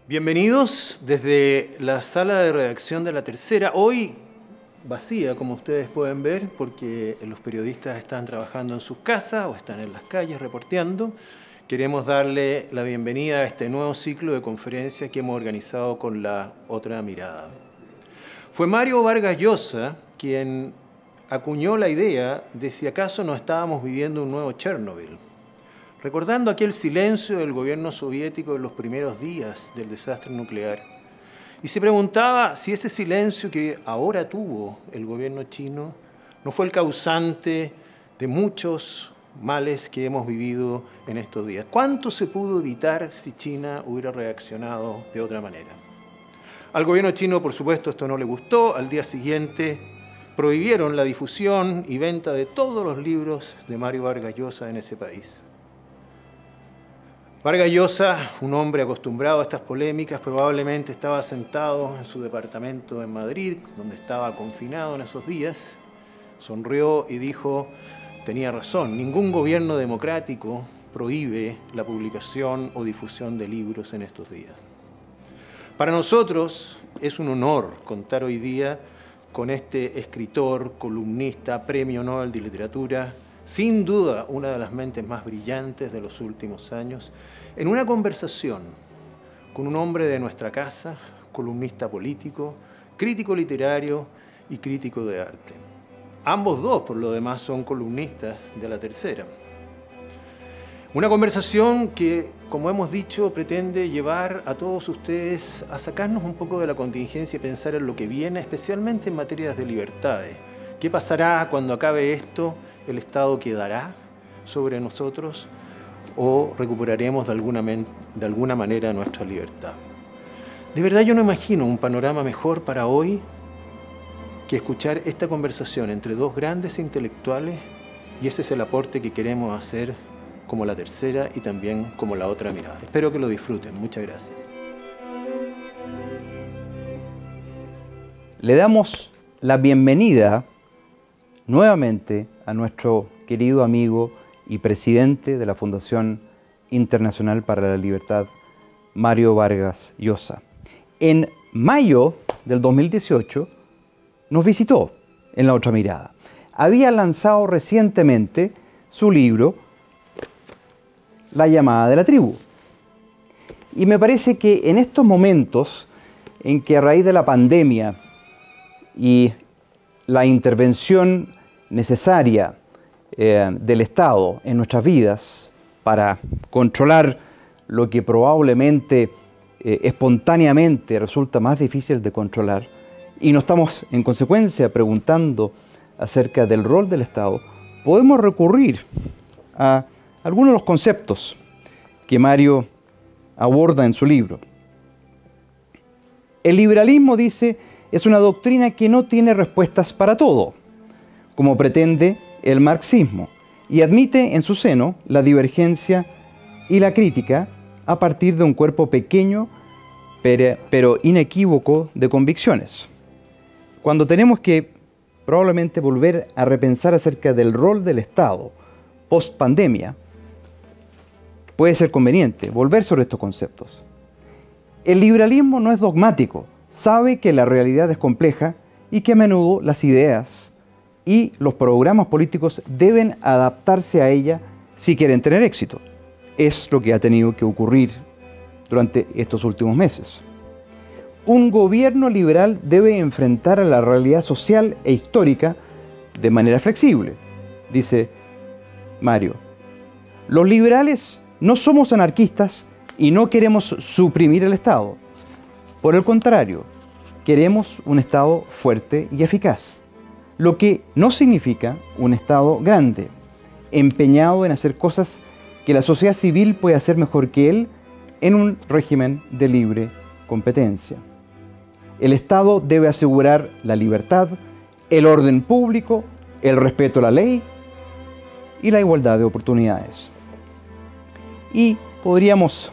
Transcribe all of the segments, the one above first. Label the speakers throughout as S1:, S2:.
S1: Bienvenidos desde la sala de redacción de La Tercera, hoy vacía, como ustedes pueden ver, porque los periodistas están trabajando en sus casas o están en las calles reporteando. Queremos darle la bienvenida a este nuevo ciclo de conferencias que hemos organizado con La Otra Mirada. Fue Mario Vargas Llosa quien acuñó la idea de si acaso no estábamos viviendo un nuevo Chernobyl. Recordando aquel silencio del gobierno soviético en los primeros días del desastre nuclear. Y se preguntaba si ese silencio que ahora tuvo el gobierno chino no fue el causante de muchos males que hemos vivido en estos días. ¿Cuánto se pudo evitar si China hubiera reaccionado de otra manera? Al gobierno chino, por supuesto, esto no le gustó. Al día siguiente prohibieron la difusión y venta de todos los libros de Mario Vargas Llosa en ese país. Vargas Llosa, un hombre acostumbrado a estas polémicas, probablemente estaba sentado en su departamento en Madrid, donde estaba confinado en esos días, sonrió y dijo, tenía razón, ningún gobierno democrático prohíbe la publicación o difusión de libros en estos días. Para nosotros es un honor contar hoy día con este escritor, columnista, Premio Nobel de Literatura, sin duda una de las mentes más brillantes de los últimos años, en una conversación con un hombre de nuestra casa, columnista político, crítico literario y crítico de arte. Ambos dos, por lo demás, son columnistas de La Tercera. Una conversación que, como hemos dicho, pretende llevar a todos ustedes a sacarnos un poco de la contingencia y pensar en lo que viene, especialmente en materias de libertades. ¿Qué pasará cuando acabe esto? ¿El Estado quedará sobre nosotros o recuperaremos de alguna manera nuestra libertad? De verdad yo no imagino un panorama mejor para hoy que escuchar esta conversación entre dos grandes intelectuales, y ese es el aporte que queremos hacer como La Tercera y también como La Otra Mirada. Espero que lo disfruten. Muchas gracias.
S2: Le damos la bienvenida nuevamente a nuestro querido amigo y presidente de la Fundación Internacional para la Libertad, Mario Vargas Llosa. En mayo del 2018 nos visitó en La Otra Mirada. Había lanzado recientemente su libro La Llamada de la Tribu. Y me parece que en estos momentos en que a raíz de la pandemia y la intervención necesaria del Estado en nuestras vidas para controlar lo que probablemente espontáneamente resulta más difícil de controlar, y nos estamos en consecuencia preguntando acerca del rol del Estado, podemos recurrir a algunos de los conceptos que Mario aborda en su libro. El liberalismo, dice, es una doctrina que no tiene respuestas para todo, como pretende el marxismo, y admite en su seno la divergencia y la crítica a partir de un cuerpo pequeño pero inequívoco de convicciones. Cuando tenemos que probablemente volver a repensar acerca del rol del Estado post-pandemia, puede ser conveniente volver sobre estos conceptos. El liberalismo no es dogmático, sabe que la realidad es compleja y que a menudo las ideas y los programas políticos deben adaptarse a ella si quieren tener éxito. Es lo que ha tenido que ocurrir durante estos últimos meses. Un gobierno liberal debe enfrentar a la realidad social e histórica de manera flexible, dice Mario. Los liberales no somos anarquistas y no queremos suprimir el Estado. Por el contrario, queremos un Estado fuerte y eficaz, lo que no significa un Estado grande, empeñado en hacer cosas que la sociedad civil puede hacer mejor que él en un régimen de libre competencia. El Estado debe asegurar la libertad, el orden público, el respeto a la ley y la igualdad de oportunidades. Y podríamos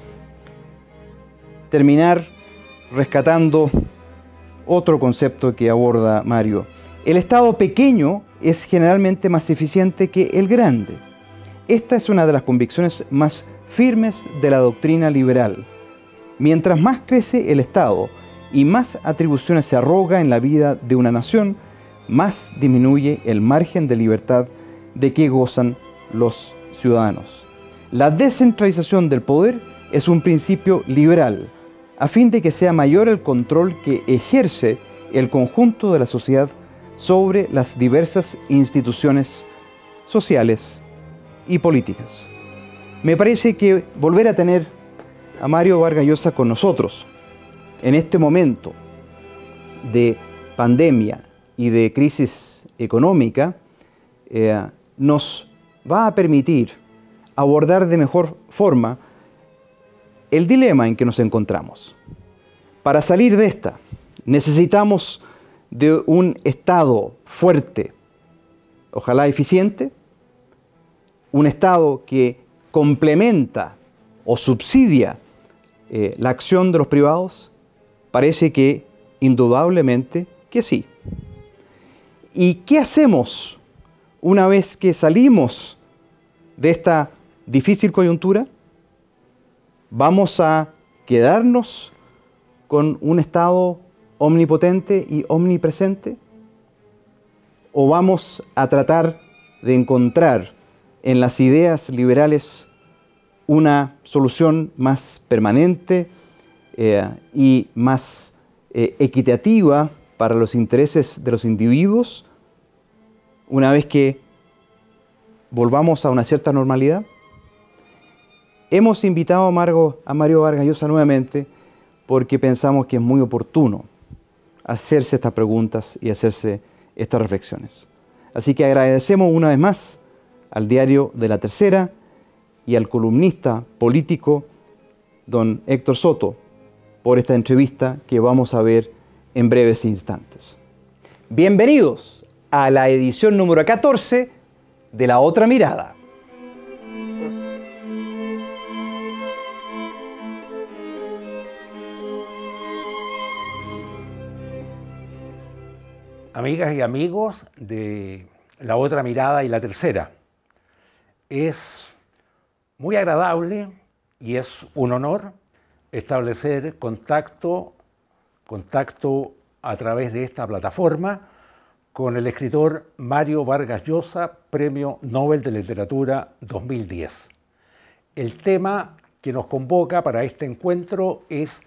S2: terminar rescatando otro concepto que aborda Mario. El Estado pequeño es generalmente más eficiente que el grande. Esta es una de las convicciones más firmes de la doctrina liberal. Mientras más crece el Estado y más atribuciones se arroga en la vida de una nación, más disminuye el margen de libertad de que gozan los ciudadanos. La descentralización del poder es un principio liberal, a fin de que sea mayor el control que ejerce el conjunto de la sociedad sobre las diversas instituciones sociales y políticas. Me parece que volver a tener a Mario Vargas Llosa con nosotros en este momento de pandemia y de crisis económica nos va a permitir abordar de mejor forma el dilema en que nos encontramos. Para salir de esta, necesitamos de un Estado fuerte, ojalá eficiente, un Estado que complementa o subsidia la acción de los privados. Parece que indudablemente que sí. ¿Y qué hacemos una vez que salimos de esta difícil coyuntura? ¿Vamos a quedarnos con un Estado omnipotente y omnipresente? ¿O vamos a tratar de encontrar en las ideas liberales una solución más permanente y más equitativa para los intereses de los individuos una vez que volvamos a una cierta normalidad? Hemos invitado a Mario Vargas Llosa nuevamente porque pensamos que es muy oportuno hacerse estas preguntas y hacerse estas reflexiones. Así que agradecemos una vez más al diario de La Tercera y al columnista político don Héctor Soto por esta entrevista que vamos a ver en breves instantes. Bienvenidos a la edición número 14 de La Otra Mirada.
S3: Amigas y amigos de La Otra Mirada y La Tercera, es muy agradable y es un honor establecer contacto a través de esta plataforma con el escritor Mario Vargas Llosa, Premio Nobel de Literatura 2010. El tema que nos convoca para este encuentro es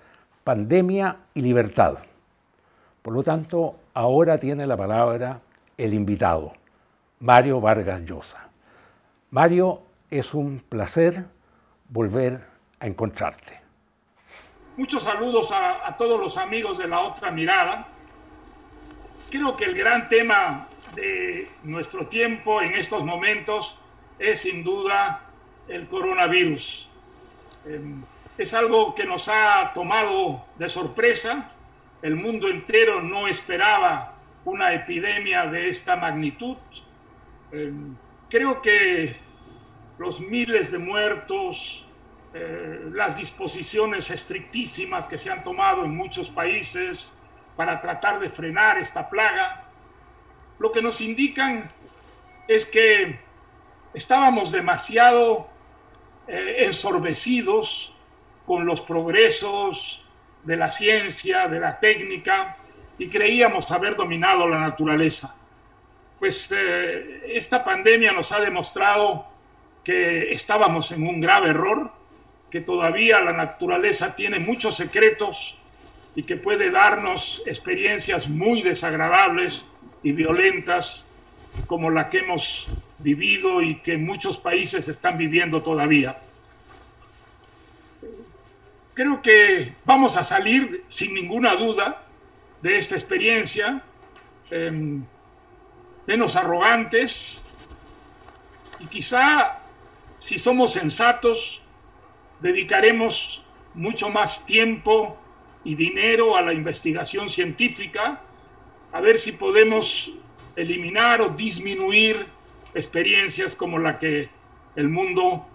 S3: Pandemia y Libertad. Por lo tanto, ahora tiene la palabra el invitado, Mario Vargas Llosa. Mario, es un placer volver a encontrarte.
S4: Muchos saludos a todos los amigos de La Otra Mirada. Creo que el gran tema de nuestro tiempo en estos momentos es sin duda el coronavirus. Es algo que nos ha tomado de sorpresa. El mundo entero no esperaba una epidemia de esta magnitud. Creo que los miles de muertos, las disposiciones estrictísimas que se han tomado en muchos países para tratar de frenar esta plaga, lo que nos indican es que estábamos demasiado ensorbecidos con los progresos de la ciencia, de la técnica, y creíamos haber dominado la naturaleza. Pues esta pandemia nos ha demostrado que estábamos en un grave error, que todavía la naturaleza tiene muchos secretos y que puede darnos experiencias muy desagradables y violentas como la que hemos vivido y que muchos países están viviendo todavía. Creo que vamos a salir sin ninguna duda de esta experiencia, menos arrogantes, y quizá, si somos sensatos, dedicaremos mucho más tiempo y dinero a la investigación científica, a ver si podemos eliminar o disminuir experiencias como la que el mundo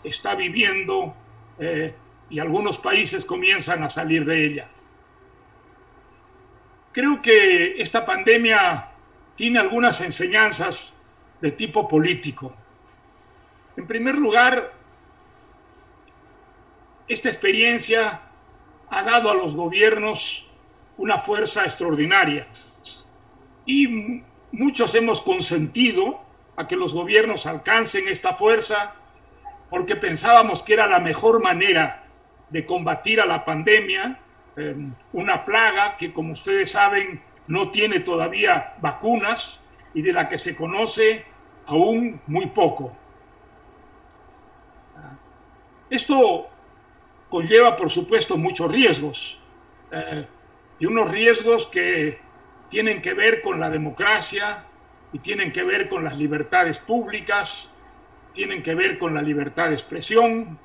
S4: está viviendo y algunos países comienzan a salir de ella. Creo que esta pandemia tiene algunas enseñanzas de tipo político. En primer lugar, esta experiencia ha dado a los gobiernos una fuerza extraordinaria y muchos hemos consentido a que los gobiernos alcancen esta fuerza porque pensábamos que era la mejor manera de combatir a la pandemia, una plaga que, como ustedes saben, no tiene todavía vacunas y de la que se conoce aún muy poco. Esto conlleva, por supuesto, muchos riesgos, y unos riesgos que tienen que ver con la democracia y tienen que ver con las libertades públicas, tienen que ver con la libertad de expresión.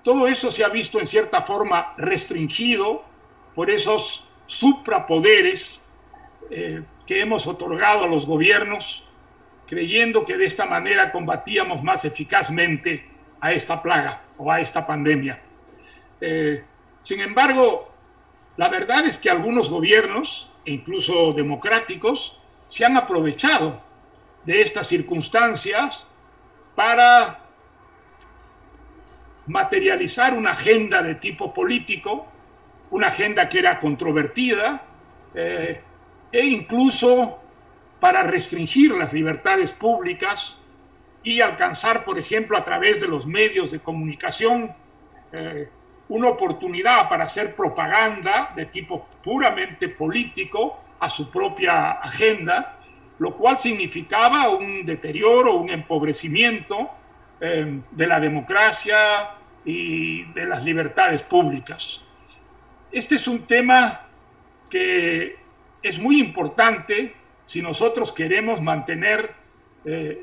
S4: Todo eso se ha visto en cierta forma restringido por esos suprapoderes que hemos otorgado a los gobiernos, creyendo que de esta manera combatíamos más eficazmente a esta plaga o a esta pandemia. Sin embargo, la verdad es que algunos gobiernos, incluso democráticos, se han aprovechado de estas circunstancias para materializar una agenda de tipo político, una agenda que era controvertida, e incluso para restringir las libertades públicas y alcanzar, por ejemplo, a través de los medios de comunicación, una oportunidad para hacer propaganda de tipo puramente político a su propia agenda, lo cual significaba un deterioro, un empobrecimiento de la democracia y de las libertades públicas. Este es un tema que es muy importante si nosotros queremos mantener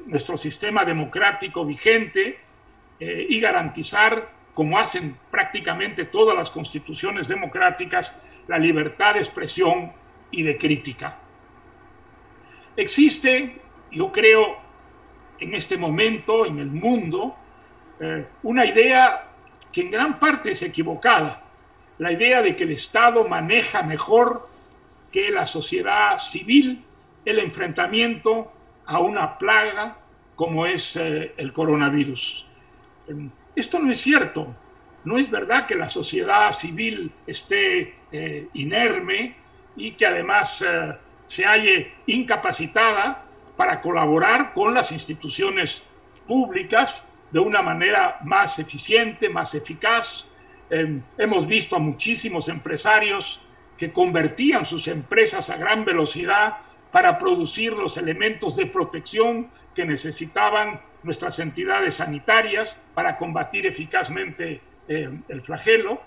S4: nuestro sistema democrático vigente y garantizar, como hacen prácticamente todas las constituciones democráticas, la libertad de expresión y de crítica. Existe, yo creo, en este momento en el mundo, una idea que en gran parte es equivocada, la idea de que el Estado maneja mejor que la sociedad civil el enfrentamiento a una plaga como es el coronavirus. Esto no es cierto. No es verdad que la sociedad civil esté inerme y que además se halle incapacitada para colaborar con las instituciones públicas de una manera más eficiente, más eficaz. Hemos visto a muchísimos empresarios que convertían sus empresas a gran velocidad para producir los elementos de protección que necesitaban nuestras entidades sanitarias para combatir eficazmente el flagelo.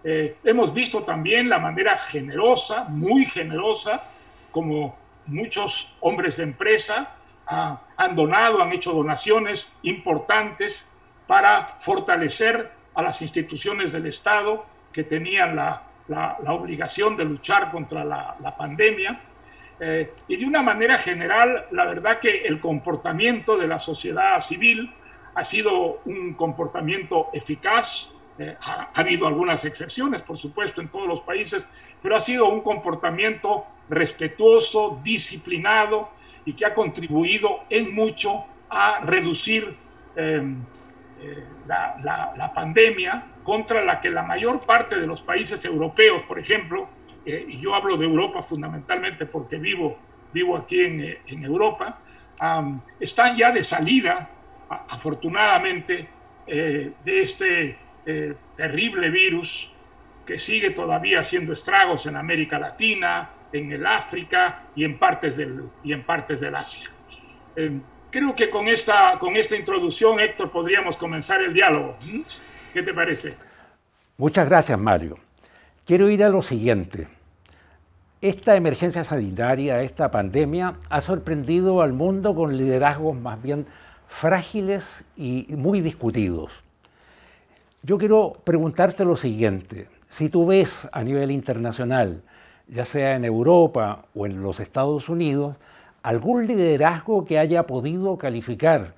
S4: Hemos visto también la manera generosa, muy generosa, como muchos hombres de empresa han donado, han hecho donaciones importantes para fortalecer a las instituciones del Estado que tenían la obligación de luchar contra la pandemia. Y de una manera general, la verdad que el comportamiento de la sociedad civil ha sido un comportamiento eficaz. Ha habido algunas excepciones, por supuesto, en todos los países, pero ha sido un comportamiento respetuoso, disciplinado y que ha contribuido en mucho a reducir la pandemia, contra la que la mayor parte de los países europeos, por ejemplo, y yo hablo de Europa fundamentalmente porque vivo aquí en Europa, están ya de salida, afortunadamente, de este terrible virus que sigue todavía haciendo estragos en América Latina, en el África y en partes del Asia. Creo que con esta introducción, Héctor, podríamos comenzar el diálogo. ¿Qué te parece?
S3: Muchas gracias, Mario. Quiero ir a lo siguiente. Esta emergencia sanitaria, esta pandemia, ha sorprendido al mundo con liderazgos más bien frágiles y muy discutidos. Yo quiero preguntarte lo siguiente. Si tú ves a nivel internacional, ya sea en Europa o en los Estados Unidos, algún liderazgo que haya podido calificar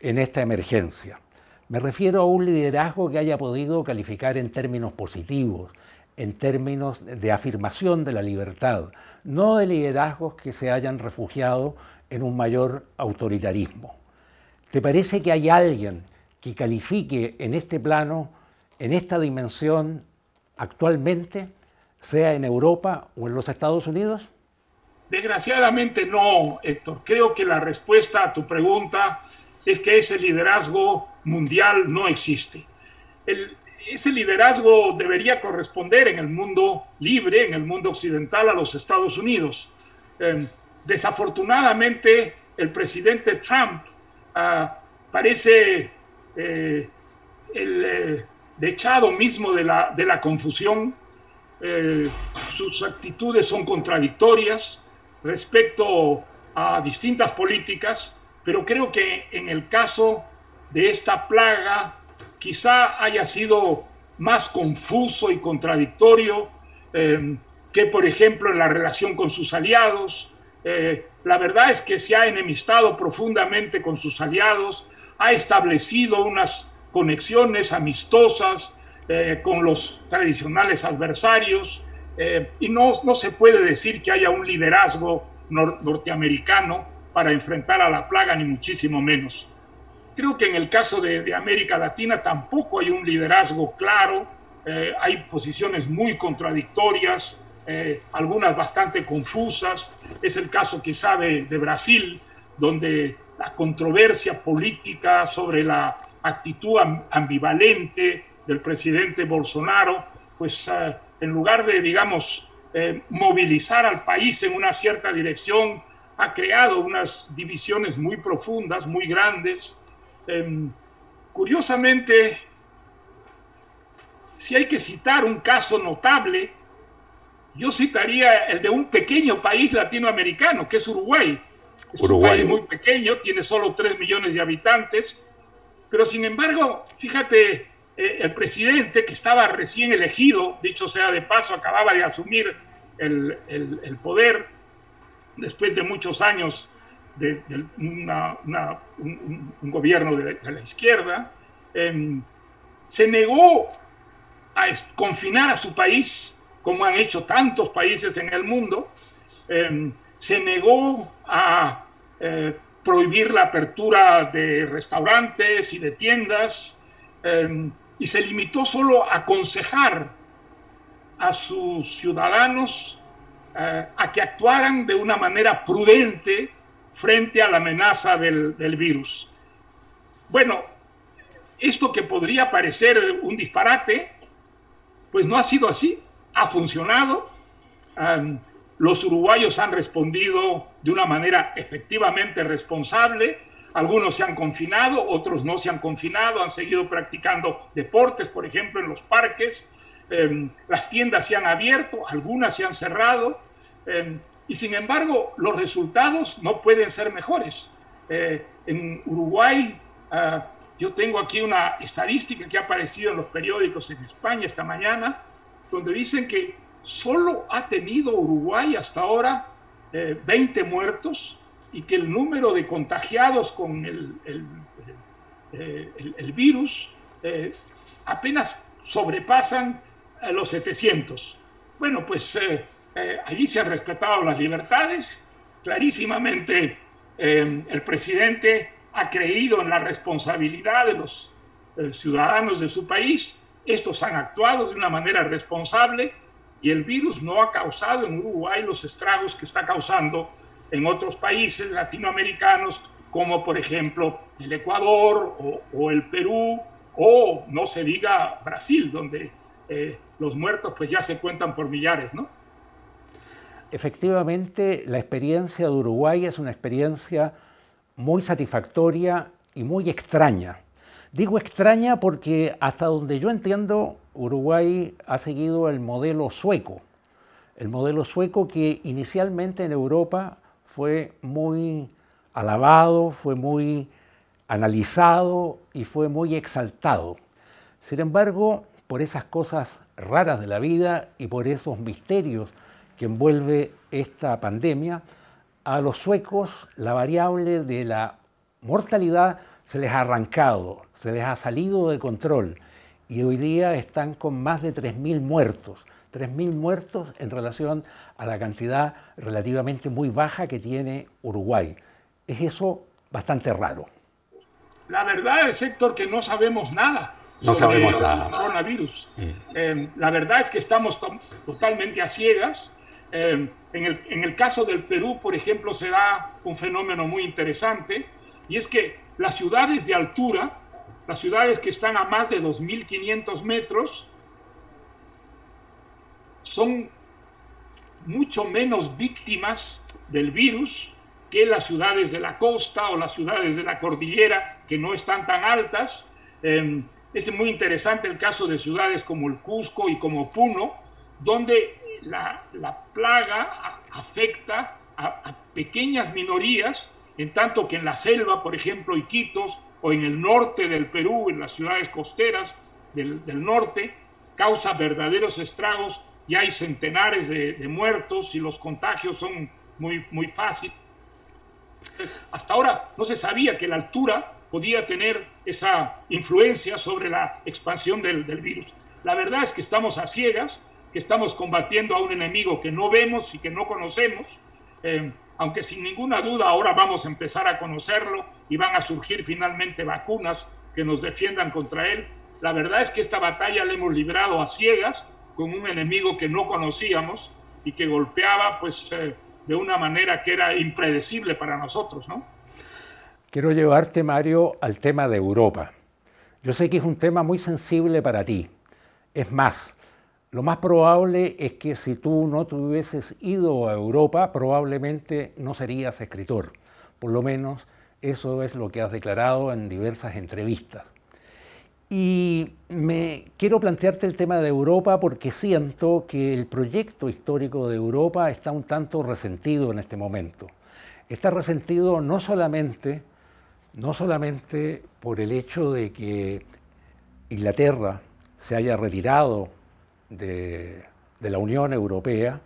S3: en esta emergencia. Me refiero a un liderazgo que haya podido calificar en términos positivos, en términos de afirmación de la libertad, no de liderazgos que se hayan refugiado en un mayor autoritarismo. ¿Te parece que hay alguien que califique en este plano, en esta dimensión, actualmente, sea en Europa o en los Estados Unidos?
S4: Desgraciadamente no, Héctor. Creo que la respuesta a tu pregunta es que ese liderazgo mundial no existe. Ese liderazgo debería corresponder en el mundo libre, en el mundo occidental, a los Estados Unidos. Desafortunadamente, el presidente Trump parece el dechado mismo de la confusión. Sus actitudes son contradictorias respecto a distintas políticas, pero creo que en el caso de esta plaga quizá haya sido más confuso y contradictorio que, por ejemplo, en la relación con sus aliados. La verdad es que se ha enemistado profundamente con sus aliados, ha establecido unas conexiones amistosas con los tradicionales adversarios, y no se puede decir que haya un liderazgo norteamericano para enfrentar a la plaga, ni muchísimo menos. Creo que en el caso de América Latina tampoco hay un liderazgo claro, hay posiciones muy contradictorias, algunas bastante confusas. Es el caso quizá de Brasil, donde la controversia política sobre la actitud ambivalente del presidente Bolsonaro, pues en lugar de, digamos, movilizar al país en una cierta dirección, ha creado unas divisiones muy profundas, muy grandes. Curiosamente, si hay que citar un caso notable, yo citaría el de un pequeño país latinoamericano, que es Uruguay. Es un país muy pequeño, tiene solo 3 millones de habitantes, pero sin embargo, fíjate, el presidente, que estaba recién elegido, dicho sea de paso, acababa de asumir el poder después de muchos años de un gobierno de la izquierda, se negó a confinar a su país, como han hecho tantos países en el mundo, se negó a prohibir la apertura de restaurantes y de tiendas, y se limitó solo a aconsejar a sus ciudadanos a que actuaran de una manera prudente frente a la amenaza del virus. Bueno, esto que podría parecer un disparate, pues no ha sido así, ha funcionado. Los uruguayos han respondido de una manera efectivamente responsable. Algunos se han confinado, otros no se han confinado, han seguido practicando deportes, por ejemplo, en los parques. Las tiendas se han abierto, algunas se han cerrado, y sin embargo los resultados no pueden ser mejores. En Uruguay, yo tengo aquí una estadística que ha aparecido en los periódicos en España esta mañana, donde dicen que solo ha tenido Uruguay hasta ahora 20 muertos, y que el número de contagiados con el virus apenas sobrepasan los 700. Bueno, pues allí se han respetado las libertades. Clarísimamente el presidente ha creído en la responsabilidad de los ciudadanos de su país. Estos han actuado de una manera responsable y el virus no ha causado en Uruguay los estragos que está causando en otros países latinoamericanos, como por ejemplo el Ecuador o el Perú, o no se diga Brasil, donde los muertos pues ya se cuentan por millares, ¿no?
S3: Efectivamente, la experiencia de Uruguay es una experiencia muy satisfactoria y muy extraña. Digo extraña porque hasta donde yo entiendo, Uruguay ha seguido el modelo sueco que inicialmente en Europa fue muy alabado, fue muy analizado y fue muy exaltado. Sin embargo, por esas cosas raras de la vida y por esos misterios que envuelve esta pandemia, a los suecos la variable de la mortalidad se les ha arrancado, se les ha salido de control y hoy día están con más de 3.000 muertos. 3.000 muertos en relación a la cantidad relativamente muy baja que tiene Uruguay. Es eso bastante raro.
S4: La verdad es, Héctor, que no sabemos nada.
S3: No
S4: sobre
S3: sabemos
S4: el
S3: nada.
S4: coronavirus. La verdad es que estamos totalmente a ciegas. En el caso del Perú, por ejemplo, se da un fenómeno muy interesante, y es que las ciudades de altura, las ciudades que están a más de 2.500 metros, son mucho menos víctimas del virus que las ciudades de la costa o las ciudades de la cordillera, que no están tan altas. Es muy interesante el caso de ciudades como el Cusco y como Puno, donde la plaga afecta a pequeñas minorías, en tanto que en la selva, por ejemplo, Iquitos, o en el norte del Perú, en las ciudades costeras del norte, causa verdaderos estragos y hay centenares de muertos y los contagios son muy fáciles. Hasta ahora no se sabía que la altura podía tener esa influencia sobre la expansión del virus. La verdad es que estamos a ciegas, que estamos combatiendo a un enemigo que no vemos y que no conocemos, aunque sin ninguna duda ahora vamos a empezar a conocerlo y van a surgir finalmente vacunas que nos defiendan contra él. La verdad es que esta batalla la hemos librado a ciegas con un enemigo que no conocíamos y que golpeaba pues de una manera que era impredecible para nosotros, ¿no?
S3: Quiero llevarte, Mario, al tema de Europa. Yo sé que es un tema muy sensible para ti. Es más, lo más probable es que si tú no te hubieses ido a Europa, probablemente no serías escritor. Por lo menos eso es lo que has declarado en diversas entrevistas. Y quiero plantearte el tema de Europa porque siento que el proyecto histórico de Europa está un tanto resentido en este momento. Está resentido no solamente por el hecho de que Inglaterra se haya retirado de la Unión Europea,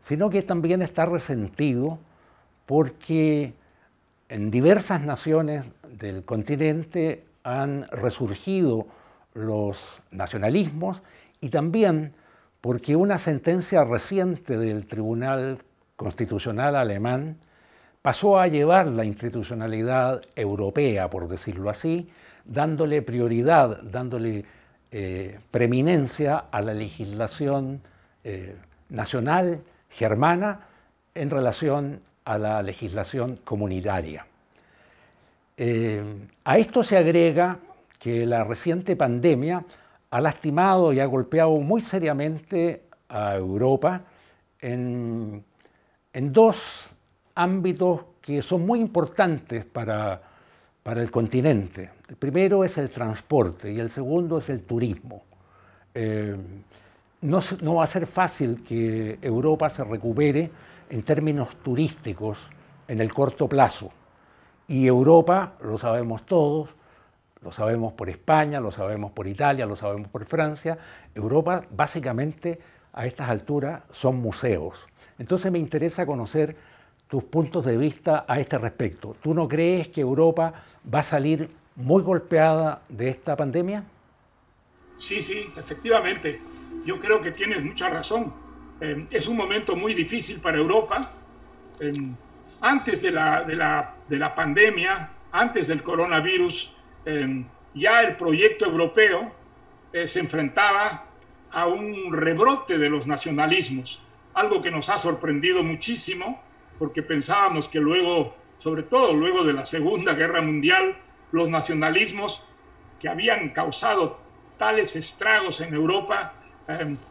S3: sino que también está resentido porque en diversas naciones del continente han resurgido los nacionalismos y también porque una sentencia reciente del Tribunal Constitucional alemán pasó a llevar la institucionalidad europea, por decirlo así, dándole prioridad, dándole preeminencia a la legislación nacional germana en relación a la legislación comunitaria. A esto se agrega que la reciente pandemia ha lastimado y ha golpeado muy seriamente a Europa en dos ámbitos que son muy importantes para el continente. El primero es el transporte y el segundo es el turismo. No va a ser fácil que Europa se recupere en términos turísticos en el corto plazo. Y Europa, lo sabemos todos, lo sabemos por España, lo sabemos por Italia, lo sabemos por Francia, Europa básicamente a estas alturas son museos. Entonces me interesa conocer tus puntos de vista a este respecto. ¿Tú no crees que Europa va a salir muy golpeada de esta pandemia?
S4: Sí, efectivamente. Yo creo que tienes mucha razón. Es un momento muy difícil para Europa. Antes de la pandemia, antes del coronavirus, ya el proyecto europeo se enfrentaba a un rebrote de los nacionalismos, algo que nos ha sorprendido muchísimo, porque pensábamos que luego, sobre todo luego de la Segunda Guerra Mundial, los nacionalismos que habían causado tales estragos en Europa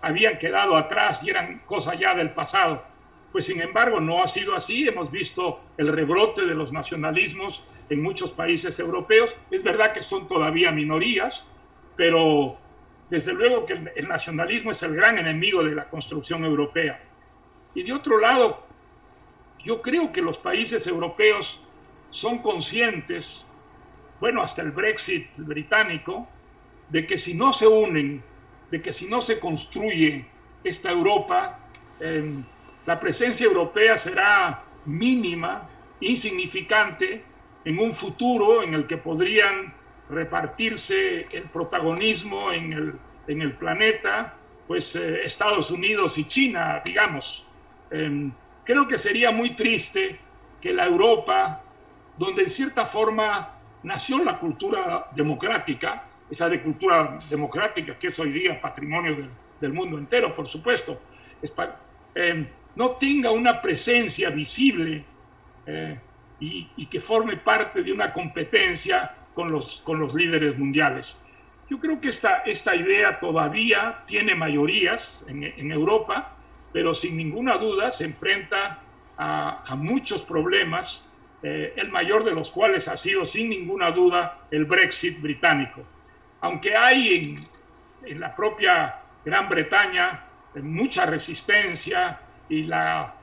S4: habían quedado atrás y eran cosa ya del pasado. Pues sin embargo no ha sido así, hemos visto el rebrote de los nacionalismos en muchos países europeos. Es verdad que son todavía minorías, pero desde luego que el nacionalismo es el gran enemigo de la construcción europea. Y de otro lado, yo creo que los países europeos son conscientes, bueno, hasta el Brexit británico, de que si no se unen, de que si no se construye esta Europa, la presencia europea será mínima, insignificante, en un futuro en el que podrían repartirse el protagonismo en el planeta, pues Estados Unidos y China, digamos. Creo que sería muy triste que la Europa, donde en cierta forma nació la cultura democrática, esa de cultura democrática, que es hoy día patrimonio del mundo entero, por supuesto, no tenga una presencia visible y que forme parte de una competencia con los líderes mundiales. Yo creo que esta idea todavía tiene mayorías en Europa, pero sin ninguna duda se enfrenta a muchos problemas, el mayor de los cuales ha sido sin ninguna duda el Brexit británico. Aunque hay en la propia Gran Bretaña mucha resistencia y la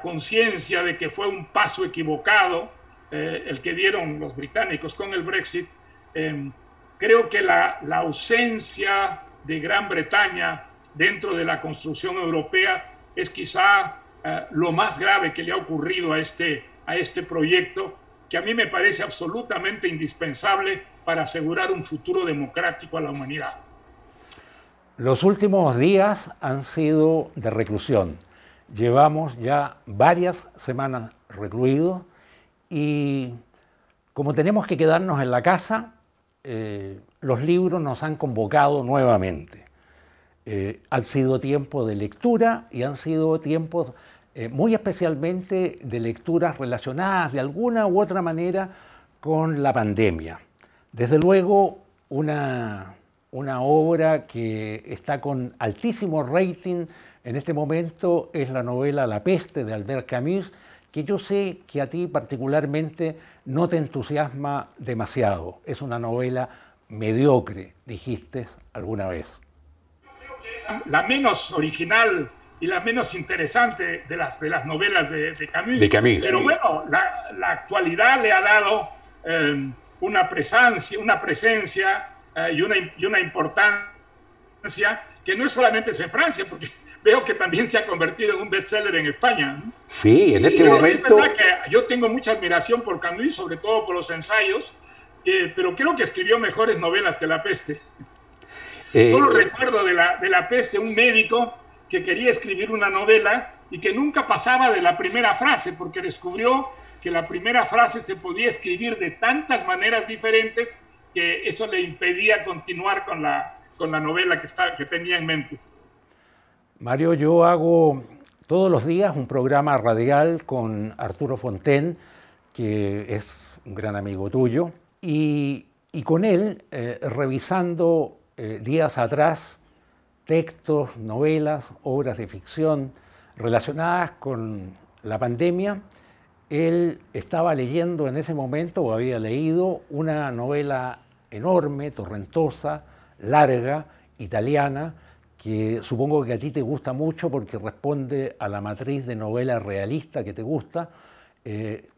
S4: conciencia de que fue un paso equivocado el que dieron los británicos con el Brexit, creo que la ausencia de Gran Bretaña dentro de la construcción europea es quizá lo más grave que le ha ocurrido a este proyecto, que a mí me parece absolutamente indispensable para asegurar un futuro democrático a la humanidad.
S3: Los últimos días han sido de reclusión. Llevamos ya varias semanas recluidos y como tenemos que quedarnos en la casa, los libros nos han convocado nuevamente. Han sido tiempos de lectura y han sido tiempos muy especialmente de lecturas relacionadas de alguna u otra manera con la pandemia. Desde luego, una obra que está con altísimo rating en este momento es la novela La peste de Albert Camus, que yo sé que a ti particularmente no te entusiasma demasiado. Es una novela mediocre, dijiste alguna vez.
S4: La menos original y la menos interesante de las novelas de Camus. Pero bueno, la actualidad le ha dado una presencia y una importancia que no es solamente en Francia, porque veo que también se ha convertido en un bestseller en España.
S3: Sí, en este momento...
S4: Es verdad que yo tengo mucha admiración por Camus, sobre todo por los ensayos, pero creo que escribió mejores novelas que La peste. Solo recuerdo de la peste un médico que quería escribir una novela y que nunca pasaba de la primera frase, porque descubrió que la primera frase se podía escribir de tantas maneras diferentes que eso le impedía continuar con la novela que tenía en mente.
S3: Mario, yo hago todos los días un programa radial con Arturo Fontaine, que es un gran amigo tuyo, y con él, revisando días atrás textos, novelas, obras de ficción relacionadas con la pandemia, él estaba leyendo en ese momento, o había leído, una novela enorme, torrentosa, larga, italiana, que supongo que a ti te gusta mucho porque responde a la matriz de novela realista que te gusta,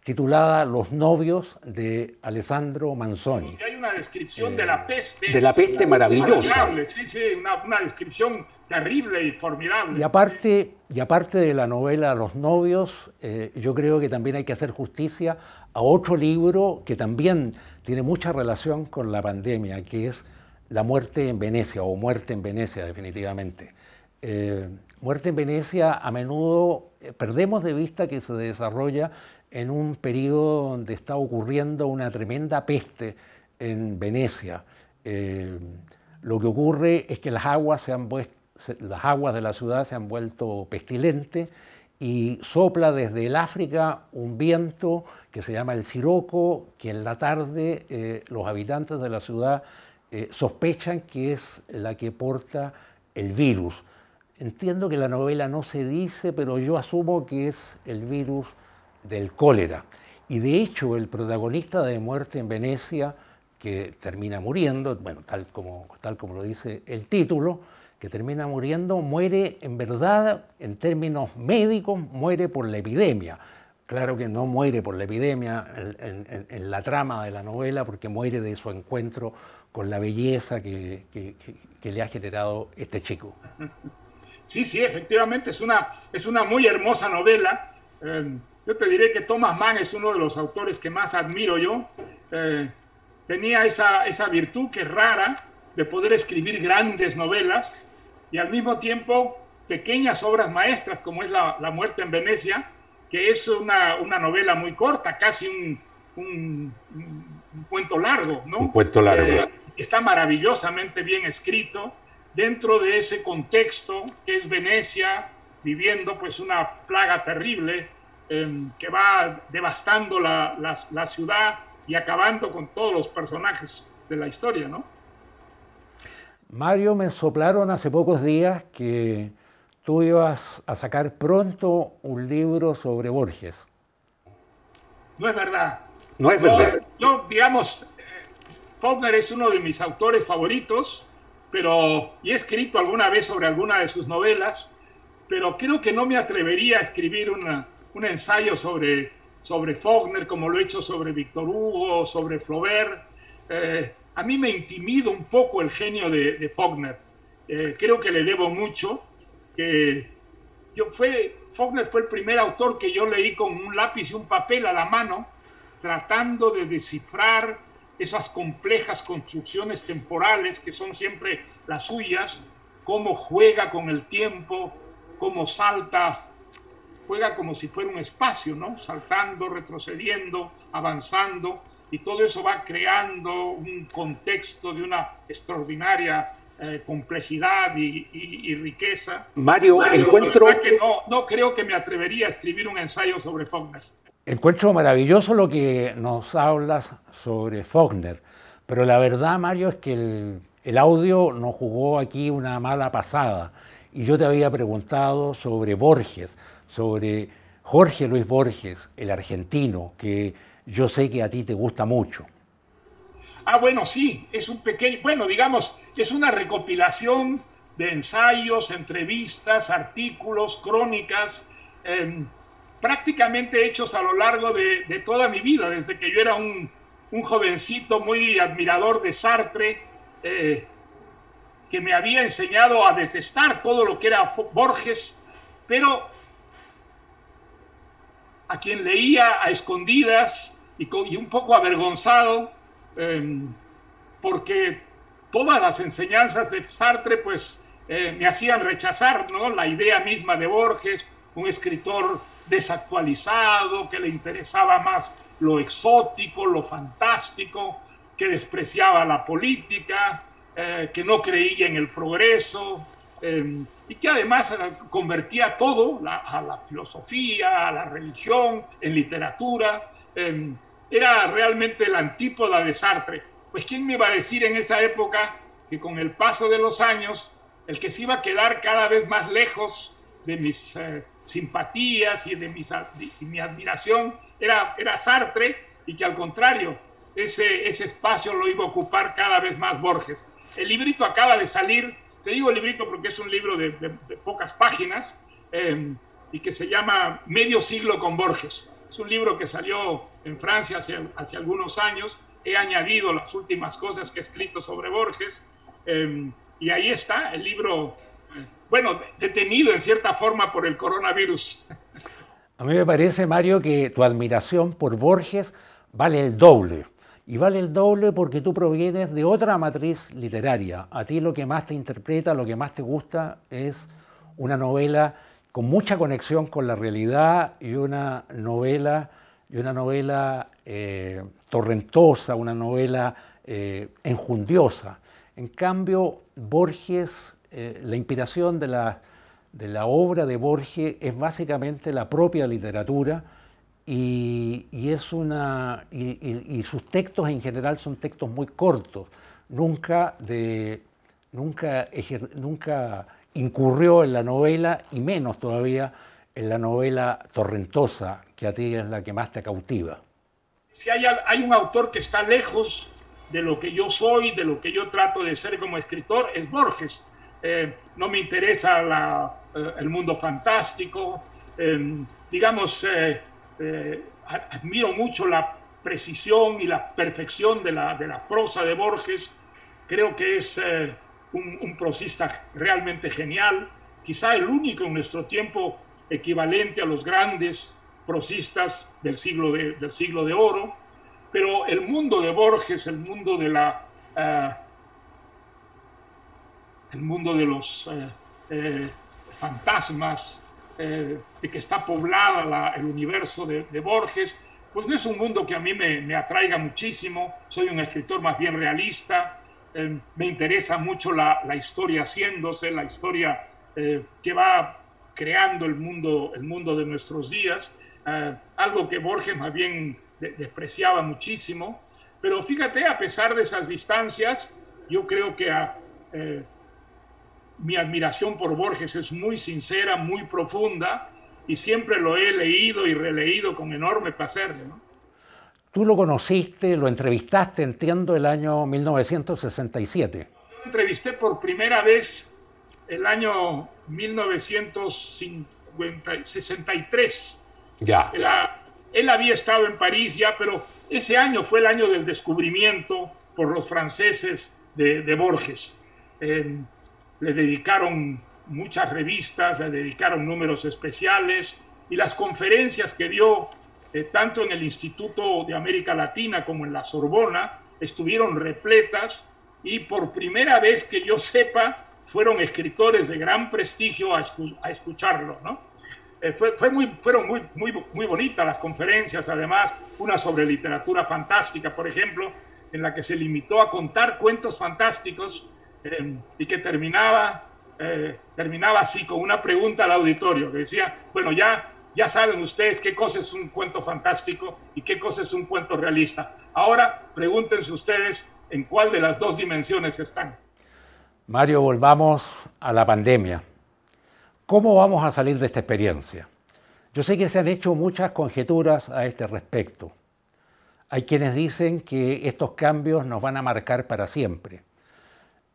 S3: titulada Los novios de Alessandro Manzoni.
S4: Sí, hay una descripción de la peste.
S3: De la peste maravillosa.
S4: Sí, una descripción terrible y formidable.
S3: Y aparte de la novela Los novios, yo creo que también hay que hacer justicia a otro libro que también tiene mucha relación con la pandemia, que es La muerte en Venecia, o Muerte en Venecia, definitivamente. Muerte en Venecia, a menudo perdemos de vista que se desarrolla en un periodo donde está ocurriendo una tremenda peste en Venecia. Lo que ocurre es que las aguas de la ciudad se han vuelto pestilentes y sopla desde el África un viento que se llama el siroco, que en la tarde los habitantes de la ciudad sospechan que es la que porta el virus. Entiendo que la novela no se dice, pero yo asumo que es el virus del cólera. Y de hecho, el protagonista de Muerte en Venecia, que termina muriendo, bueno, tal como lo dice el título, que termina muriendo, muere en verdad, en términos médicos, muere por la epidemia. Claro que no muere por la epidemia en la trama de la novela, porque muere de su encuentro con la belleza que le ha generado este chico.
S4: Sí, efectivamente, es una muy hermosa novela. Yo te diré que Thomas Mann es uno de los autores que más admiro yo. Tenía esa virtud que es rara, de poder escribir grandes novelas y al mismo tiempo pequeñas obras maestras, como es La muerte en Venecia, que es una novela muy corta, casi un cuento largo, ¿no?
S3: Un cuento largo.
S4: está maravillosamente bien escrito dentro de ese contexto que es Venecia viviendo pues una plaga terrible que va devastando la ciudad y acabando con todos los personajes de la historia, ¿no?
S3: Mario, me soplaron hace pocos días que tú ibas a sacar pronto un libro sobre Borges.
S4: No es verdad.
S3: No es verdad.
S4: Yo digamos, Faulkner es uno de mis autores favoritos, y he escrito alguna vez sobre alguna de sus novelas, pero creo que no me atrevería a escribir un ensayo sobre Faulkner como lo he hecho sobre Victor Hugo, sobre Flaubert. A mí me intimida un poco el genio de Faulkner. Creo que le debo mucho. Faulkner fue el primer autor que yo leí con un lápiz y un papel a la mano, tratando de descifrar esas complejas construcciones temporales que son siempre las suyas, cómo juega con el tiempo, cómo salta, juega como si fuera un espacio, ¿no? Saltando, retrocediendo, avanzando, y todo eso va creando un contexto de una extraordinaria complejidad y riqueza.
S3: Mario,
S4: no creo que me atrevería a escribir un ensayo sobre Faulkner.
S3: Encuentro maravilloso lo que nos hablas sobre Faulkner, pero la verdad, Mario, es que el audio nos jugó aquí una mala pasada. Y yo te había preguntado sobre Borges, sobre Jorge Luis Borges, el argentino, que yo sé que a ti te gusta mucho.
S4: Bueno, sí, es es una recopilación de ensayos, entrevistas, artículos, crónicas, prácticamente hechos a lo largo de toda mi vida, desde que yo era un jovencito muy admirador de Sartre, que me había enseñado a detestar todo lo que era Borges, pero a quien leía a escondidas y un poco avergonzado, porque todas las enseñanzas de Sartre pues me hacían rechazar, ¿no?, la idea misma de Borges, un escritor desactualizado, que le interesaba más lo exótico, lo fantástico, que despreciaba la política, que no creía en el progreso, y que además convertía todo, a la filosofía, a la religión, en literatura. Era realmente la antípoda de Sartre. Pues ¿quién me iba a decir en esa época que con el paso de los años, el que se iba a quedar cada vez más lejos de mis simpatías y de mi admiración era Sartre, y que al contrario, ese espacio lo iba a ocupar cada vez más Borges? El librito acaba de salir, te digo librito porque es un libro de pocas páginas, y que se llama Medio siglo con Borges. Es un libro que salió en Francia hace algunos años. He añadido las últimas cosas que he escrito sobre Borges, y ahí está el libro, detenido en cierta forma por el coronavirus.
S3: A mí me parece, Mario, que tu admiración por Borges vale el doble. Y vale el doble porque tú provienes de otra matriz literaria. A ti lo que más te interpreta, lo que más te gusta es una novela con mucha conexión con la realidad, y una novela torrentosa, una novela enjundiosa. En cambio, Borges, la inspiración de la obra de Borges es básicamente la propia literatura, y sus textos en general son textos muy cortos. Nunca incurrió en la novela, y menos todavía en la novela torrentosa, que a ti es la que más te cautiva.
S4: Si hay un autor que está lejos de lo que yo soy, de lo que yo trato de ser como escritor, es Borges. No me interesa el mundo fantástico. Admiro mucho la precisión y la perfección de la prosa de Borges. Creo que es un prosista realmente genial, quizá el único en nuestro tiempo equivalente a los grandes prosistas del siglo de oro. Pero el mundo de Borges, el mundo de los fantasmas, de que está poblada el universo de Borges, pues no es un mundo que a mí me atraiga muchísimo. Soy un escritor más bien realista. Me interesa mucho la historia haciéndose, la historia que va creando el mundo de nuestros días, algo que Borges más bien despreciaba muchísimo. Pero fíjate, a pesar de esas distancias, yo creo que mi admiración por Borges es muy sincera, muy profunda, y siempre lo he leído y releído con enorme placer, ¿no?
S3: Tú lo conociste, lo entrevistaste, entiendo, el año 1967.
S4: Yo lo entrevisté por primera vez el año 1963.
S3: Ya.
S4: Él había estado en París ya, pero ese año fue el año del descubrimiento por los franceses de Borges. Le dedicaron muchas revistas, le dedicaron números especiales, y las conferencias que dio tanto en el Instituto de América Latina como en la Sorbona estuvieron repletas, y por primera vez que yo sepa fueron escritores de gran prestigio a escucharlo, ¿no? Fueron muy bonitas las conferencias, además, una sobre literatura fantástica, por ejemplo, en la que se limitó a contar cuentos fantásticos, y que terminaba así con una pregunta al auditorio que decía, bueno, ya saben ustedes qué cosa es un cuento fantástico y qué cosa es un cuento realista. Ahora pregúntense ustedes en cuál de las dos dimensiones están.
S3: Mario, volvamos a la pandemia. ¿Cómo vamos a salir de esta experiencia? Yo sé que se han hecho muchas conjeturas a este respecto. Hay quienes dicen que estos cambios nos van a marcar para siempre.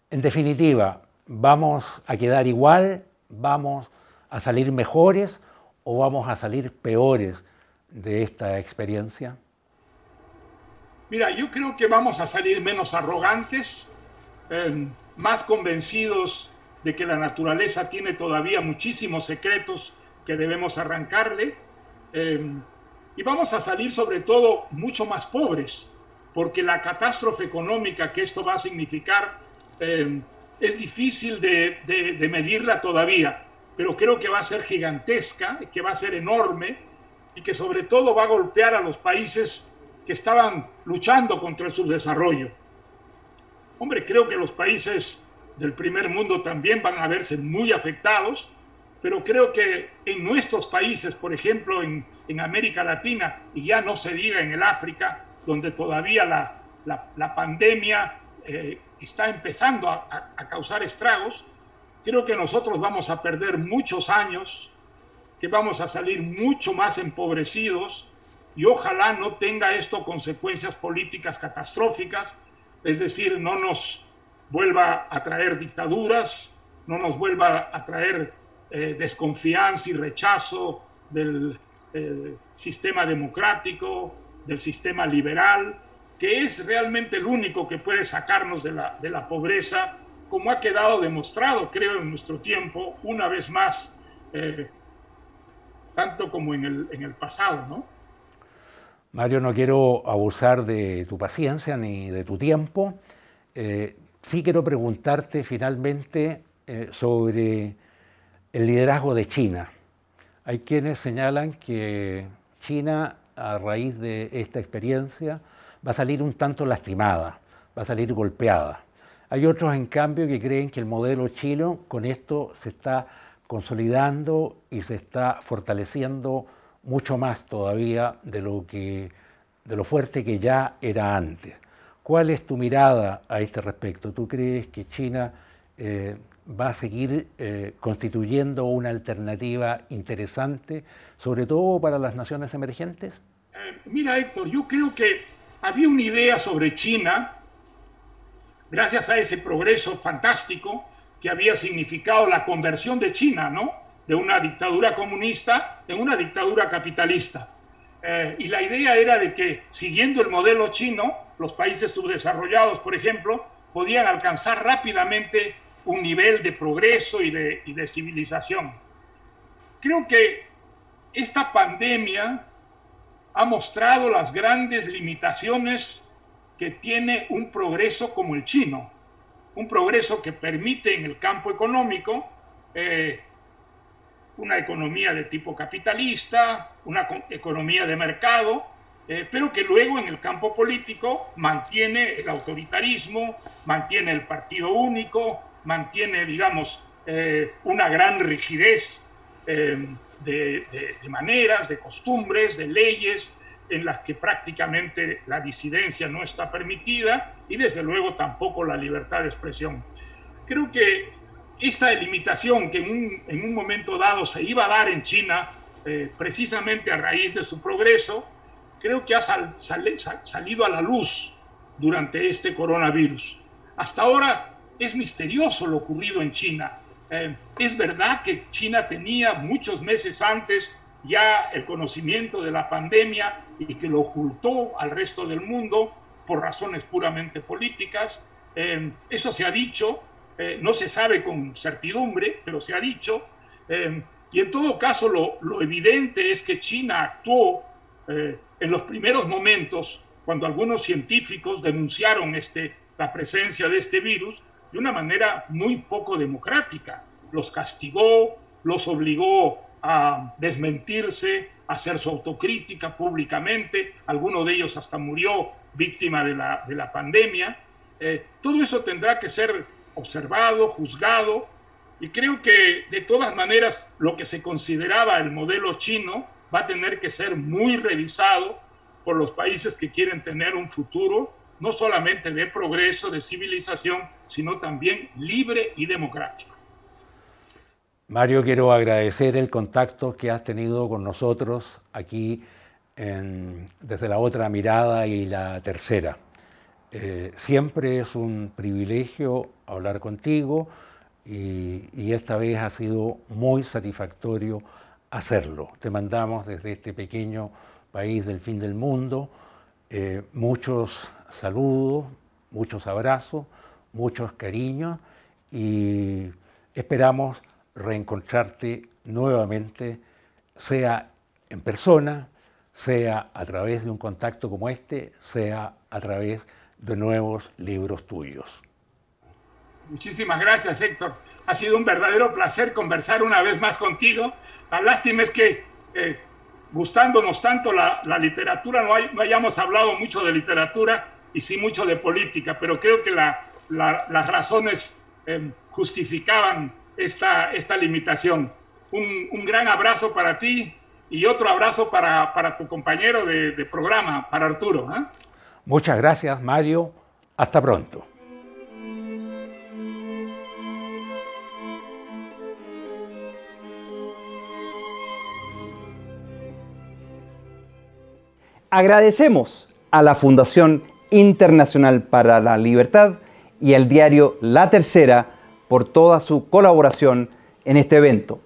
S3: En definitiva, ¿vamos a quedar igual? ¿Vamos a salir mejores o vamos a salir peores de esta experiencia?
S4: Mira, yo creo que vamos a salir menos arrogantes, más convencidos de que la naturaleza tiene todavía muchísimos secretos que debemos arrancarle, y vamos a salir sobre todo mucho más pobres, porque la catástrofe económica que esto va a significar es difícil de medirla todavía, pero creo que va a ser gigantesca, que va a ser enorme, y que sobre todo va a golpear a los países que estaban luchando contra el subdesarrollo. Hombre, creo que los países del primer mundo también van a verse muy afectados, pero creo que en nuestros países, por ejemplo en América Latina, y ya no se diga en el África, donde todavía la pandemia está empezando a causar estragos, creo que nosotros vamos a perder muchos años, que vamos a salir mucho más empobrecidos, y ojalá no tenga esto consecuencias políticas catastróficas, es decir, no nos vuelva a traer dictaduras, no nos vuelva a traer desconfianza y rechazo del sistema democrático, del sistema liberal, que es realmente el único que puede sacarnos de la pobreza, como ha quedado demostrado, creo, en nuestro tiempo, una vez más, tanto como en el pasado, ¿no?
S3: Mario, no quiero abusar de tu paciencia ni de tu tiempo. Sí quiero preguntarte finalmente sobre el liderazgo de China. Hay quienes señalan que China, a raíz de esta experiencia, va a salir un tanto lastimada, va a salir golpeada. Hay otros, en cambio, que creen que el modelo chino con esto se está consolidando y se está fortaleciendo mucho más todavía de lo fuerte que ya era antes. ¿Cuál es tu mirada a este respecto? ¿Tú crees que China va a seguir constituyendo una alternativa interesante, sobre todo para las naciones emergentes?
S4: Mira, Héctor, yo creo que había una idea sobre China, gracias a ese progreso fantástico que había significado la conversión de China, ¿no?, de una dictadura comunista en una dictadura capitalista. Y la idea era de que, siguiendo el modelo chino, los países subdesarrollados, por ejemplo, podían alcanzar rápidamente un nivel de progreso y de civilización. Creo que esta pandemia ha mostrado las grandes limitaciones que tiene un progreso como el chino, un progreso que permite en el campo económico una economía de tipo capitalista, una economía de mercado, pero que luego en el campo político mantiene el autoritarismo, mantiene el partido único, mantiene, digamos, una gran rigidez de maneras, de costumbres, de leyes, en las que prácticamente la disidencia no está permitida y desde luego tampoco la libertad de expresión. Creo que esta delimitación que en un momento dado se iba a dar en China, precisamente a raíz de su progreso, creo que ha salido a la luz durante este coronavirus. Hasta ahora es misterioso lo ocurrido en China. Es verdad que China tenía muchos meses antes ya el conocimiento de la pandemia y que lo ocultó al resto del mundo por razones puramente políticas. Eso se ha dicho, no se sabe con certidumbre, pero se ha dicho. Y en todo caso, lo evidente es que China actuó en los primeros momentos, cuando algunos científicos denunciaron la presencia de este virus, de una manera muy poco democrática. Los castigó, los obligó a desmentirse, a hacer su autocrítica públicamente. Alguno de ellos hasta murió víctima de la pandemia. Todo eso tendrá que ser observado, juzgado, y creo que de todas maneras lo que se consideraba el modelo chino va a tener que ser muy revisado por los países que quieren tener un futuro no solamente de progreso, de civilización, sino también libre y democrático.
S3: Mario, quiero agradecer el contacto que has tenido con nosotros aquí desde la otra mirada y la tercera. Siempre es un privilegio hablar contigo y esta vez ha sido muy satisfactorio hacerlo. Te mandamos desde este pequeño país del fin del mundo muchos saludos, muchos abrazos, muchos cariños y esperamos reencontrarte nuevamente, sea en persona, sea a través de un contacto como este, sea a través de nuevos libros tuyos.
S4: Muchísimas gracias, Héctor. Ha sido un verdadero placer conversar una vez más contigo. La lástima es que, gustándonos tanto la literatura, no hayamos hablado mucho de literatura y sí mucho de política, pero creo que las razones justificaban esta limitación. Un gran abrazo para ti y otro abrazo para tu compañero de programa, para Arturo.
S3: Muchas gracias, Mario. Hasta pronto.
S2: Agradecemos a la Fundación Internacional para la Libertad y al diario La Tercera por toda su colaboración en este evento.